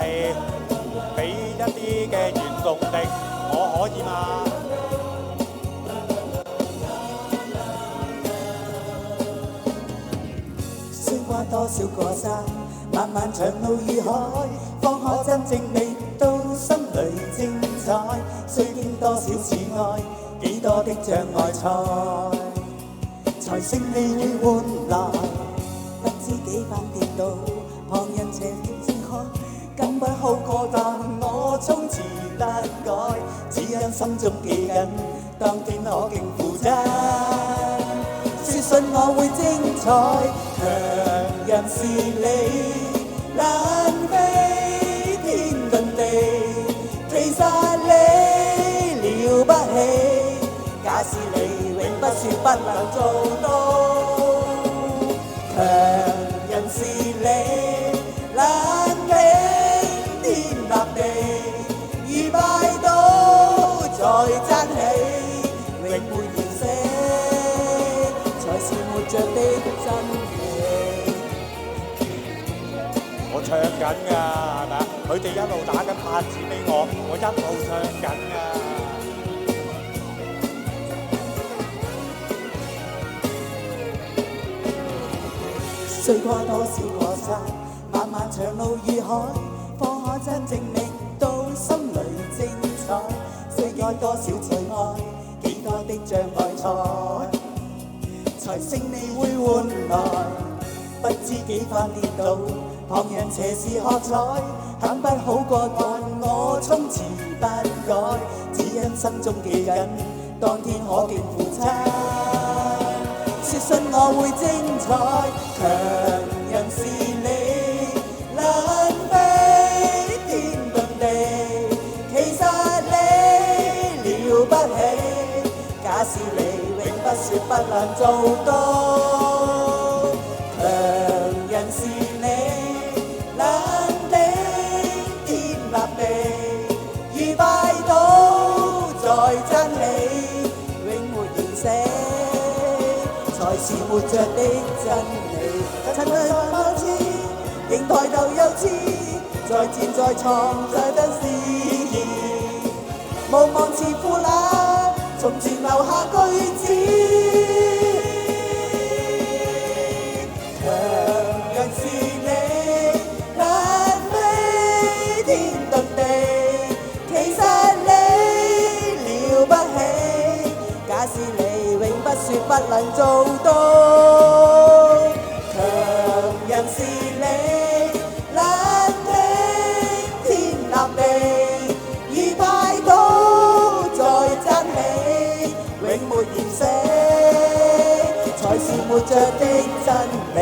係俾一啲嘅原動力，我可以嗎？穿過多少個山，漫漫長路與海，方可真正覓到心裏精彩。須經多少次愛，幾多的障礙才勝利會換來。不知幾番跌倒，旁人斜臉正看，更不好過，但我從此不改，只因心中記緊，當天可敬父親。說信我會精彩，強人是你，難飛天遁地，其實你了不起，假使你永不說不能做到。強人是你，難頂天立地，如拜倒再爭起，永沒言死。是活着的真理。我唱緊㗎，係咪啊？佢哋一路打緊拍子俾我，我一路唱緊㗎。雖跨多少個山，漫漫長路與海，方可真正覓到心裏精彩。雖經多少次愛，幾多的障礙才勝利會換來，不知幾番跌倒，旁人斜視喝彩，很不好過，但我從此不改，只因心中記緊，當天可見父親。說信我會精彩，強人是你，難飛天遁地，其實你了不起，假使你不說不能做到，強人是你，難頂天立地，如拜倒再爭起，永沒言死，才是活着的真理。曾去某次，仍抬頭又似，再戰再創再得事業，無望似苦辣，從前留下句子。強人是你，難飛天遁地，其實你了不起，假使你永不說不能做到。強人是你，難頂天立地，如拜倒再爭起，永沒言死，才是活着的真理。